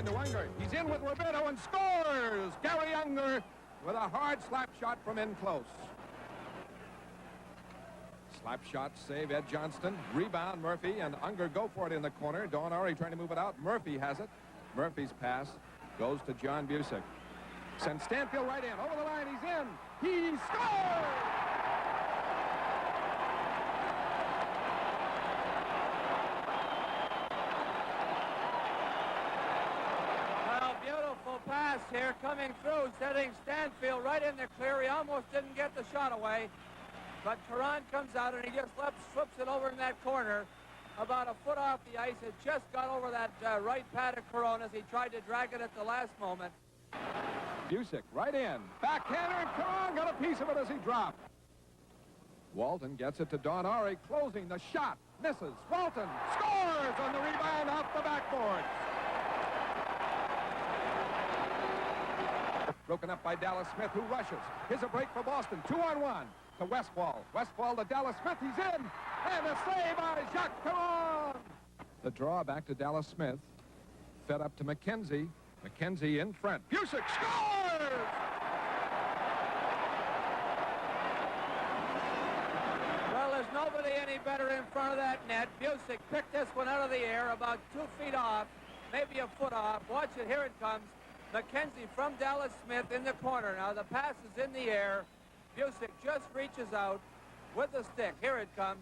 into Unger. He's in with Roberto and scores! Gary Unger with a hard slap shot from in close. Slap shot, save Ed Johnston. Rebound, Murphy, and Unger go for it in the corner. Donari trying to move it out. Murphy has it. Murphy's pass goes to John Cusick. Sends Stanfield right in. Over the line, he's in. He scores! Well, beautiful pass here coming through, setting Stanfield right in the clear. He almost didn't get the shot away. But Caron comes out and he just flips it over in that corner about a foot off the ice. It just got over that right pad of Caron as he tried to drag it at the last moment. Cusick right in. Backhander, and Caron got a piece of it as he dropped. Walton gets it to Donari, closing the shot. Misses. Walton scores on the rebound off the backboard. Broken up by Dallas Smith, who rushes. Here's a break for Boston. 2-on-1. To Westfall. Westfall to Dallas Smith. He's in. And a save by Jacques Caron. The draw back to Dallas Smith. Fed up to McKenzie. McKenzie in front. Cusick scores! Well, there's nobody any better in front of that net. Cusick picked this one out of the air about 2 feet off, maybe a foot off. Watch it. Here it comes. McKenzie from Dallas Smith in the corner. Now the pass is in the air. Cusick just reaches out with the stick. Here it comes.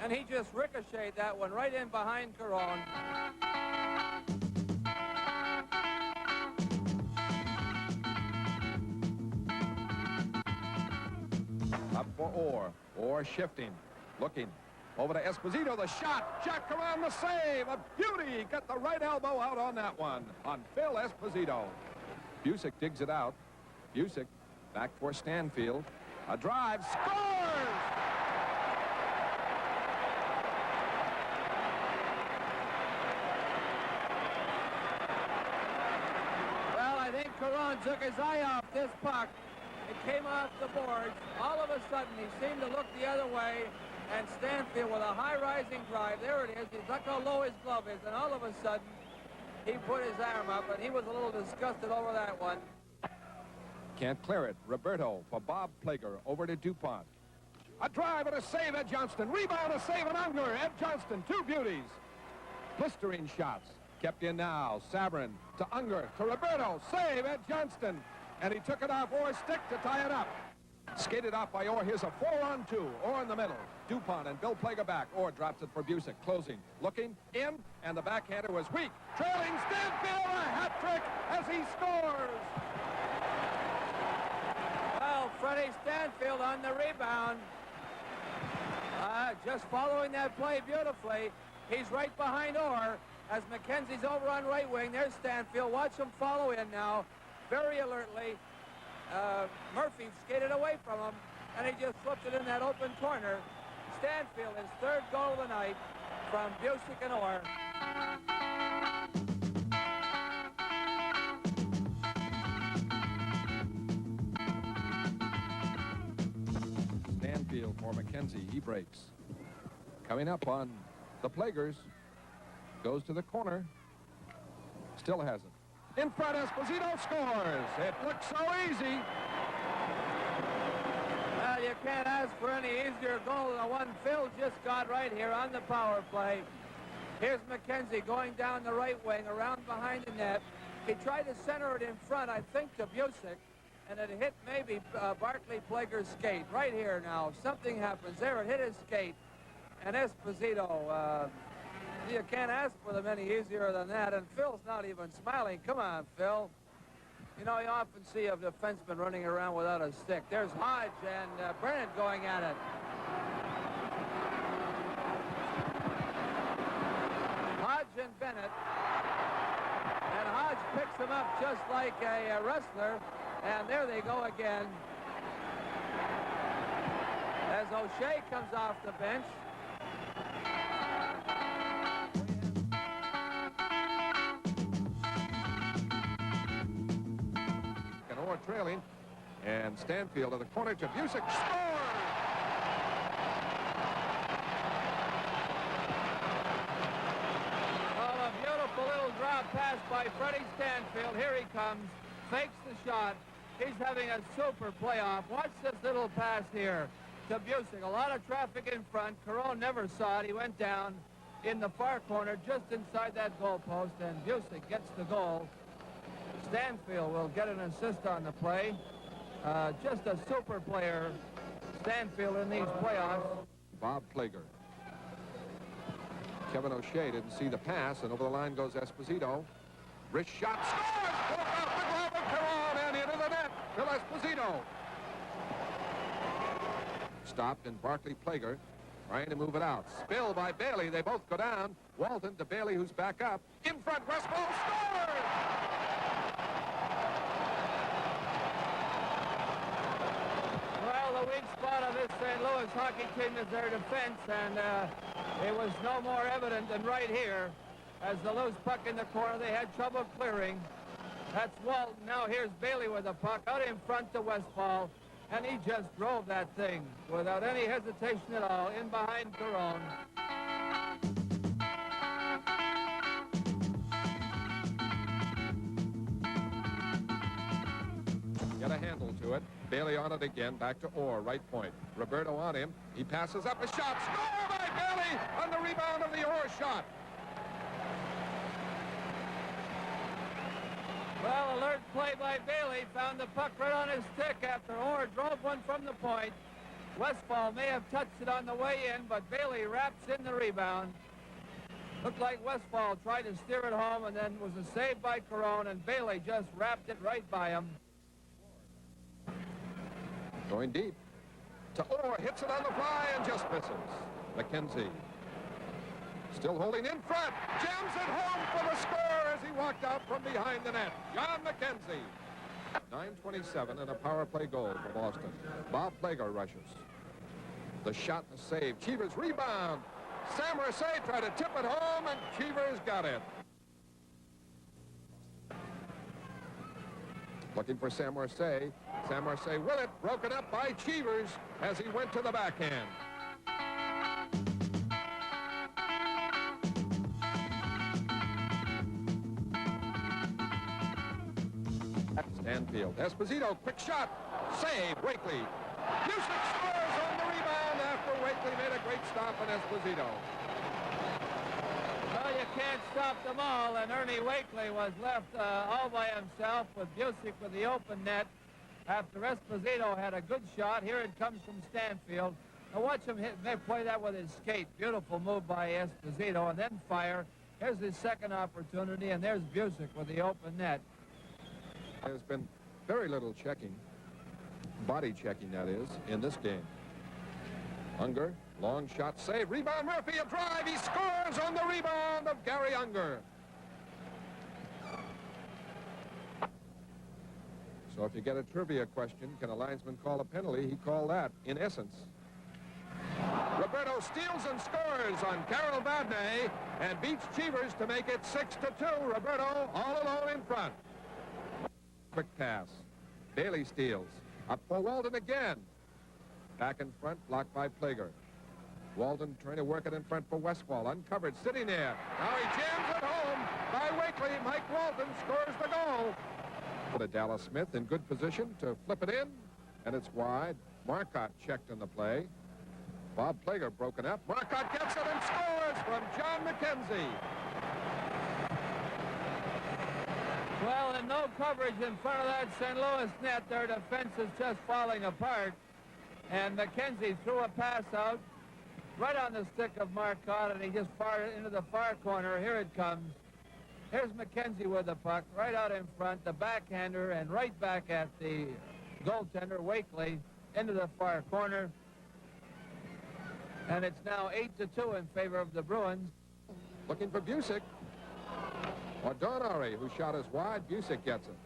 And he just ricocheted that one right in behind Caron. Up for Orr. Orr shifting. Looking. Over to Esposito. The shot. Jacques Caron the save. A beauty. Got the right elbow out on that one. On Phil Esposito. Cusick digs it out. Cusick. Back for Stanfield. A drive. Scores! Well, I think Caron took his eye off this puck. It came off the boards. All of a sudden, he seemed to look the other way. And Stanfield with a high-rising drive. There it is. Look how low his glove is. And all of a sudden, he put his arm up, and he was a little disgusted over that one. Can't clear it. Roberto for Bob Plager over to DuPont. A drive and a save, Ed Johnston. Rebound, a save, and Unger. Ed Johnston, 2 beauties. Blistering shots. Kept in now. Sabrin to Unger to Roberto. Save, Ed Johnston. And he took it off Orr's stick to tie it up. Skated off by Orr. Here's a 4-on-2. Orr in the middle. DuPont and Bill Plager back. Orr drops it for Cusick. Closing. Looking. In. And the backhander was weak. Trailing Stanfield. A hat trick as he scores. Well, Freddie Stanfield on the rebound. Just following that play beautifully. He's right behind Orr as McKenzie's over on right wing. There's Stanfield. Watch him follow in now. Very alertly. Murphy skated away from him, and he just flipped it in that open corner. Stanfield, his 3rd goal of the night from Cusick and Orr. Stanfield for McKenzie. He breaks. Coming up on the Plagers. Goes to the corner. Still has it. In front, Esposito scores. It looks so easy. Well, you can't ask for any easier goal than the one Phil just got right here on the power play. Here's McKenzie going down the right wing, around behind the net. He tried to center it in front, I think, to Cusick, and it hit maybe Barclay Plager's skate. Right here now, something happens. There, it hit his skate. And Esposito, you can't ask for them any easier than that. And Phil's not even smiling. Come on, Phil. You know, you often see a defenseman running around without a stick. There's Hodge and Brennan going at it. Hodge and Bennett. And Hodge picks him up just like a wrestler. And there they go again. As O'Shea comes off the bench. Trailing, and Stanfield at the corner to Cusick. Scores! Oh, a beautiful little drop pass by Freddie Stanfield. Here he comes, fakes the shot. He's having a super playoff. Watch this little pass here to Cusick. A lot of traffic in front. Caron never saw it. He went down in the far corner, just inside that goalpost, and Cusick gets the goal. Stanfield will get an assist on the play. Just a super player, Stanfield, in these playoffs. Bob Plager. Kevin O'Shea didn't see the pass, and over the line goes Esposito. Wrist shot, scores! Broke off the glove of Caron and into the net. Phil Esposito. Stopped, and Barclay Plager trying to move it out. Spill by Bailey. They both go down. Walton to Bailey, who's back up. In front, Westfall scores! Well, the weak spot of this St. Louis hockey team is their defense, and it was no more evident than right here. As the loose puck in the corner, they had trouble clearing. That's Walton. Now here's Bailey with the puck out in front to Westfall, and he just drove that thing without any hesitation at all in behind Caron. Get a handle to it. Bailey on it again. Back to Orr, right point. Roberto on him. He passes up a shot. Score by Bailey on the rebound of the Orr shot. Well, alert play by Bailey. Found the puck right on his stick after Orr drove one from the point. Westfall may have touched it on the way in, but Bailey wraps in the rebound. Looked like Westfall tried to steer it home, and then was a save by Caron, and Bailey just wrapped it right by him. Going deep to Orr, hits it on the fly and just misses. McKenzie still holding in front, jams it home for the score as he walked out from behind the net. John McKenzie. 9:27 and a power play goal for Boston. Bob Plager rushes. The shot and the save. Cheever's rebound. Sam Mercier tried to tip it home, and Cheever's got it. Looking for Sam Mercier. Sam Mercier with it, broken up by Cheevers as he went to the backhand. Stanfield. Esposito, quick shot. Save, Wakely. Cusick scores on the rebound after Wakely made a great stop on Esposito. Well, you can't stop them all, and Ernie Wakely was left all by himself with Cusick with the open net after Esposito had a good shot. Here it comes from Stanfield. Now watch him play that with his skate. Beautiful move by Esposito, and then fire. Here's his second opportunity, and there's Cusick with the open net. There's been very little checking, body checking that is, in this game. Unger, long shot, save, rebound, Murphy, a drive, he scores on the rebound of Gary Unger. So if you get a trivia question, can a linesman call a penalty? He called that, in essence. Roberto steals and scores on Carol Vadnais and beats Cheevers to make it 6-2. Roberto all alone in front. Quick pass. Bailey steals. Up for Walton again. Back in front, blocked by Plager. Walton trying to work it in front for Westfall. Uncovered, sitting there. Now he jams it home by Wakely. Mike Walton scores the goal. Put a Dallas Smith in good position to flip it in, and it's wide. Marcotte checked in the play. Bob Plager broken up. Marcotte gets it and scores from John McKenzie. Well, and no coverage in front of that St. Louis net. Their defense is just falling apart. And McKenzie threw a pass out right on the stick of Marcotte, and he just fired it into the far corner. Here it comes. Here's McKenzie with the puck right out in front, the backhander, and right back at the goaltender, Wakely, into the far corner. And it's now 8-2 in favor of the Bruins. Looking for Cusick. Or Donnery, who shot us wide. Cusick gets it.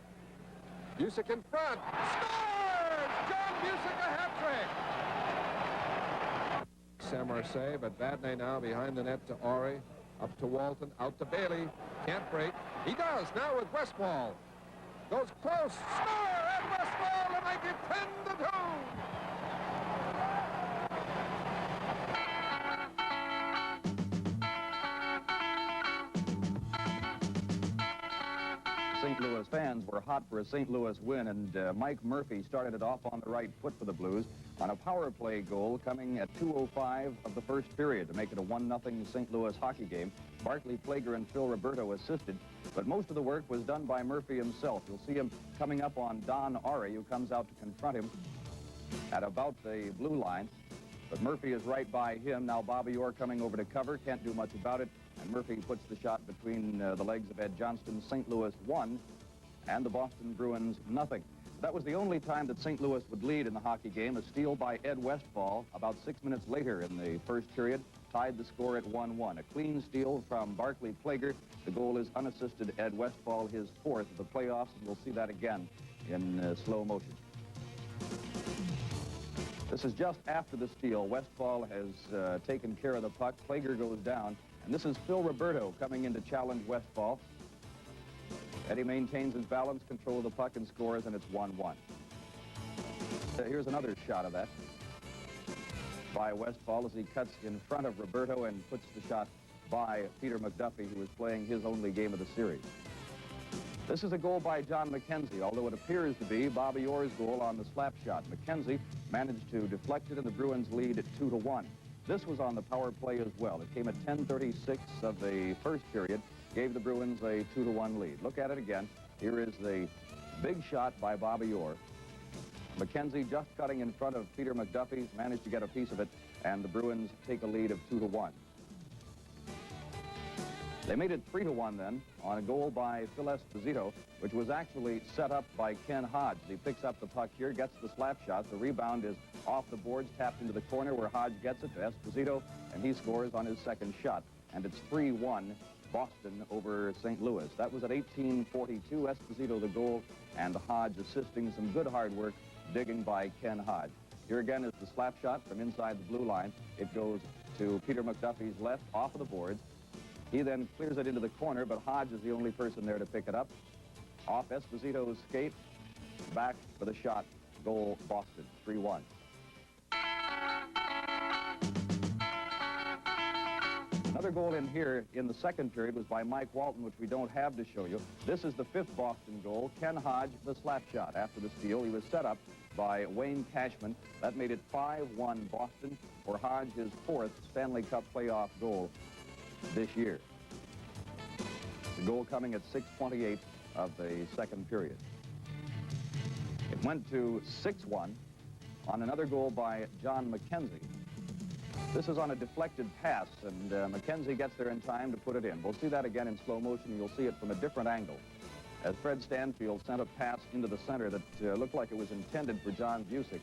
Cusick in front. Scores! John Cusick a hat trick. Sam Mercier, but Vadnais now behind the net to Ori. Up to Walton, out to Bailey. Can't break. He does now with Westfall. Goes close. Score at Westfall to make it 10-2. St. Louis fans were hot for a St. Louis win, and Mike Murphy started it off on the right foot for the Blues on a power play goal coming at 2:05 of the first period to make it a 1-0 St. Louis hockey game. Barclay Plager and Phil Roberto assisted, but most of the work was done by Murphy himself. You'll see him coming up on Don Ari, who comes out to confront him at about the blue line. But Murphy is right by him. Now Bobby Orr coming over to cover. Can't do much about it. And Murphy puts the shot between the legs of Ed Johnston. St. Louis 1 and the Boston Bruins 0. That was the only time that St. Louis would lead in the hockey game. A steal by Ed Westfall about 6 minutes later in the first period tied the score at 1-1. A clean steal from Barclay Plager. The goal is unassisted Ed Westfall, his 4th of the playoffs, and we'll see that again in slow motion. This is just after the steal. Westfall has taken care of the puck. Plager goes down. And this is Phil Roberto coming in to challenge Westfall. Eddie maintains his balance, control of the puck, and scores, and it's 1-1. Here's another shot of that by Westfall as he cuts in front of Roberto and puts the shot by Peter McDuffie, who is playing his only game of the series. This is a goal by John McKenzie, although it appears to be Bobby Orr's goal on the slap shot. McKenzie managed to deflect it, and the Bruins lead at 2-1. This was on the power play as well. It came at 10:36 of the first period, gave the Bruins a 2-1 lead. Look at it again. Here is the big shot by Bobby Orr. McKenzie just cutting in front of Peter McDuffie, managed to get a piece of it, and the Bruins take a lead of 2-1. They made it 3-1 then on a goal by Phil Esposito, which was actually set up by Ken Hodge. He picks up the puck here, gets the slap shot. The rebound is off the boards, tapped into the corner where Hodge gets it to Esposito, and he scores on his second shot. And it's 3-1 Boston over St. Louis. That was at 18:42. Esposito the goal, and Hodge assisting. Some good hard work digging by Ken Hodge. Here again is the slap shot from inside the blue line. It goes to Peter McDuffie's left, off of the boards. He then clears it into the corner, but Hodge is the only person there to pick it up. Off Esposito's skate, back for the shot. Goal, Boston, 3-1. Another goal in here in the second period was by Mike Walton, which we don't have to show you. This is the 5th Boston goal. Ken Hodge, the slap shot after the steal. He was set up by Wayne Cashman. That made it 5-1 Boston for Hodge, his 4th Stanley Cup playoff goal this year. The goal coming at 6:28 of the second period. It went to 6-1 on another goal by John McKenzie. This is on a deflected pass, and McKenzie gets there in time to put it in. We'll see that again in slow motion. You'll see it from a different angle as Fred Stanfield sent a pass into the center that looked like it was intended for John Cusick,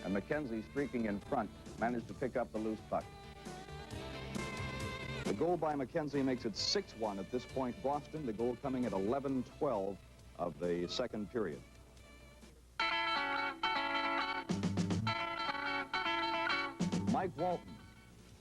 and McKenzie, streaking in front, managed to pick up the loose puck. The goal by McKenzie makes it 6-1 at this point, Boston. The goal coming at 11:12 of the second period. Mike Walton,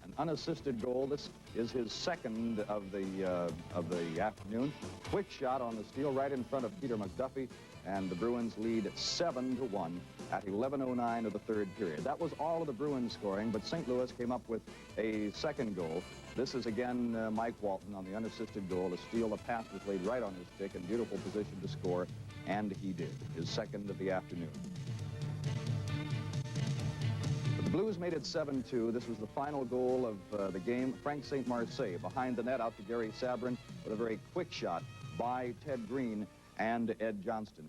an unassisted goal. This is his 2nd of the afternoon. Quick shot on the steal right in front of Peter McDuffie, and the Bruins lead 7-1 at 11:09 of the third period. That was all of the Bruins scoring, but St. Louis came up with a second goal. This is again Mike Walton on the unassisted goal. The steal, the pass was laid right on his stick in beautiful position to score, and he did, his 2nd of the afternoon. But the Blues made it 7-2. This was the final goal of the game. Frank St. Marseille behind the net out to Gary Sabrin with a very quick shot by Ted Green and Ed Johnston.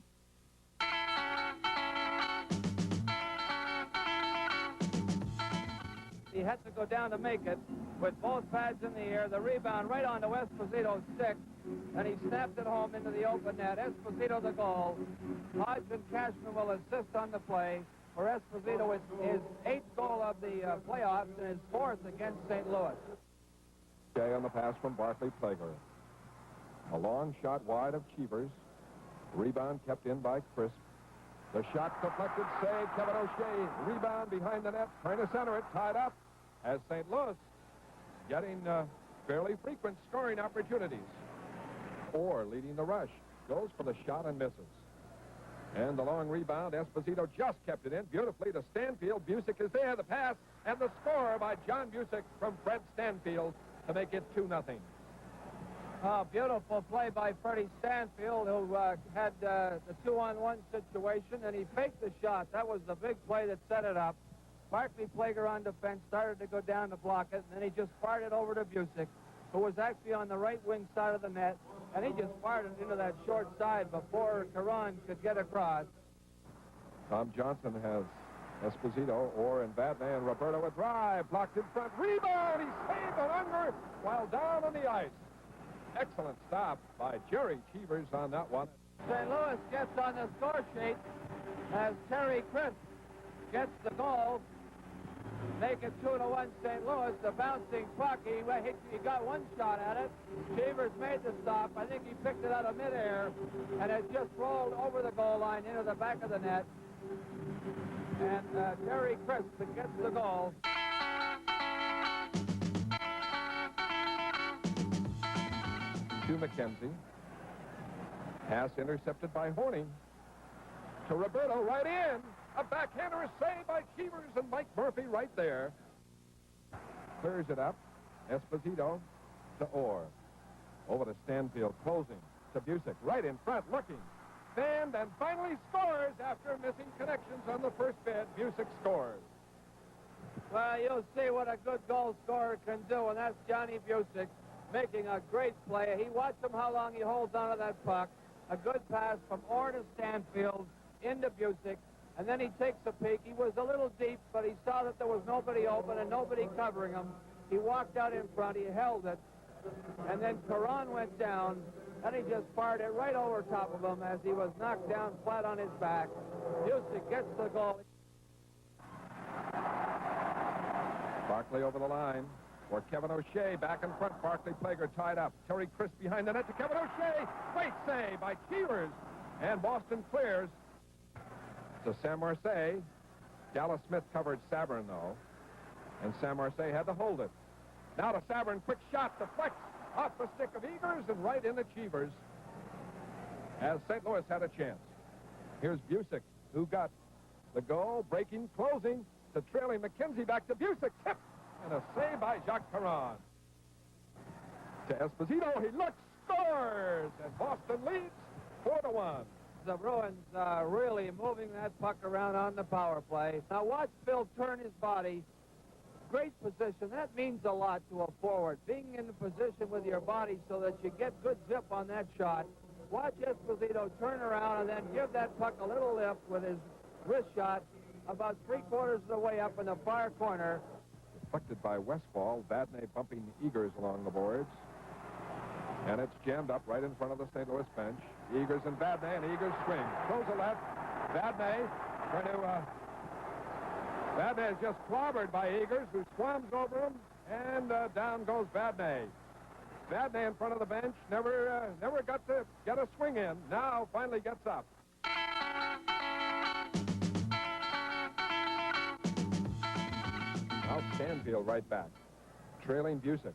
He had to go down to make it with both pads in the air. The rebound right onto Esposito's stick, and he snapped it home into the open net. Esposito the goal. Hodge and Cashman will assist on the play. For Esposito, it's his 8th goal of the playoffs and his 4th against St. Louis. Okay, on the pass from Barclay Plager. A long shot wide of Cheevers. Rebound kept in by Crisp. The shot deflected, save, Kevin O'Shea. Rebound behind the net, trying to center it, tied up. As St. Louis getting fairly frequent scoring opportunities. Orr leading the rush. Goes for the shot and misses. And the long rebound, Esposito just kept it in beautifully to Stanfield. Cusick is there, the pass, and the score by John Cusick from Fred Stanfield to make it 2-0. Oh, beautiful play by Freddie Stanfield, who had the 2-on-1 situation, and he faked the shot. That was the big play that set it up. Barclay Plager on defense started to go down to block it, and then he just fired it over to Cusick, who was actually on the right wing side of the net, and he just fired it into that short side before Caron could get across. Tom Johnson has Esposito, Orr, and Vadnais, and Roberto a drive, blocked in front, rebound, he saved an under while down on the ice. Excellent stop by Jerry Cheevers on that one. St. Louis gets on the score sheet as Terry Crisp gets the goal. Make it 2-1 St. Louis. The bouncing puck, he got one shot at it. Cheevers made the stop. I think he picked it out of midair, and it just rolled over the goal line into the back of the net. And Terry Crisp gets the goal. To McKenzie. Pass intercepted by Horning. To Roberto, right in. A backhander is saved by Cheevers, and Mike Murphy right there. Clears it up. Esposito to Orr. Over to Stanfield, closing. To Cusick, right in front, looking. Stand and finally scores after missing connections on the first bid. Cusick scores. Well, you'll see what a good goal scorer can do, and that's Johnny Cusick making a great play. He watched him how long he holds onto that puck. A good pass from Orr to Stanfield into Cusick, and then he takes a peek. He was a little deep, but he saw that there was nobody open and nobody covering him. He walked out in front, he held it, and then Caron went down, and he just fired it right over top of him as he was knocked down flat on his back. Cusick gets the goal. Barclay over the line for Kevin O'Shea. Back in front, Barclay Plager tied up. Terry Crisp behind the net to Kevin O'Shea. Great save by Cheevers. And Boston clears to Sam Marseille. Dallas Smith covered Sabrin, though. And Sam Marseille had to hold it. Now to Sabrin, quick shot, deflects off the stick of Eagers and right into Cheevers as St. Louis had a chance. Here's Cusick, who got the goal, breaking, closing to trailing McKenzie, back to Cusick, tip, and a save by Jacques Caron. To Esposito, he looks, scores, and Boston leads 4-1. The Bruins really moving that puck around on the power play. Now watch Phil turn his body. Great position. That means a lot to a forward. Being in the position with your body so that you get good zip on that shot. Watch Esposito turn around and then give that puck a little lift with his wrist shot about 3/4 of the way up in the far corner. Deflected by Westfall. Vadnais bumping Eagers along the boards. And it's jammed up right in front of the St. Louis bench. Eagers and Vadnais, and Eagers swing. Throws a left. Vadnais trying to... Vadnais is just clobbered by Eagers, who swams over him, and down goes Vadnais. Vadnais in front of the bench, never got to get a swing in. Now finally gets up. Now Stanfield right back, trailing Cusick.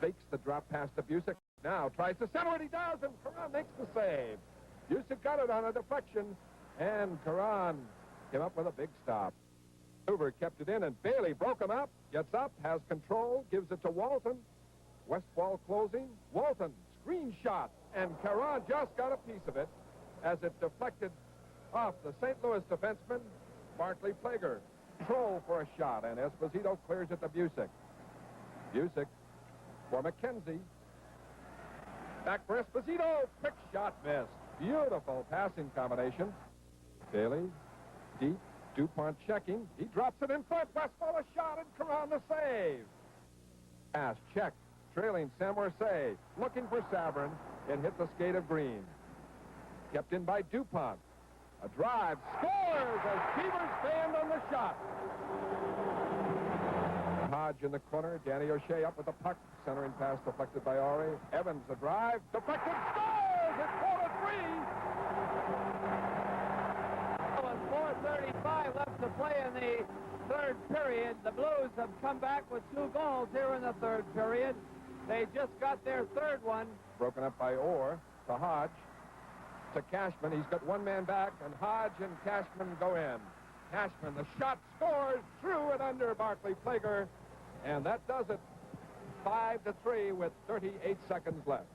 Fakes the drop pass to Cusick. Now tries to center it, he does, and Caron makes the save. Cusick got it on a deflection, and Caron came up with a big stop. Hoover kept it in, and Bailey broke him up, gets up, has control, gives it to Walton. Westfall closing. Walton, screen shot, and Caron just got a piece of it as it deflected off the St. Louis defenseman, Barclay Plager. Control for a shot, and Esposito clears it to Cusick. Cusick for McKenzie. Back for Esposito. Quick shot missed. Beautiful passing combination. Bailey, deep. DuPont checking. He drops it in front. Westfall a shot, and Caron the save. Pass check. Trailing Sam Marseille. Looking for Sabrin. It hit the skate of Green. Kept in by DuPont. A drive. Scores as Cheevers fanned on the shot. Hodge in the corner. Danny O'Shea up with the puck. Centering pass deflected by Ori. Evans a drive. Deflected. Scores! It's 4-3. 4:35 left to play in the third period. The Blues have come back with 2 goals here in the third period. They just got their third one. Broken up by Orr to Hodge to Cashman. He's got one man back, and Hodge and Cashman go in. Cashman, the shot scores, through and under Barclay Plager, and that does it. 5-3 with 38 seconds left.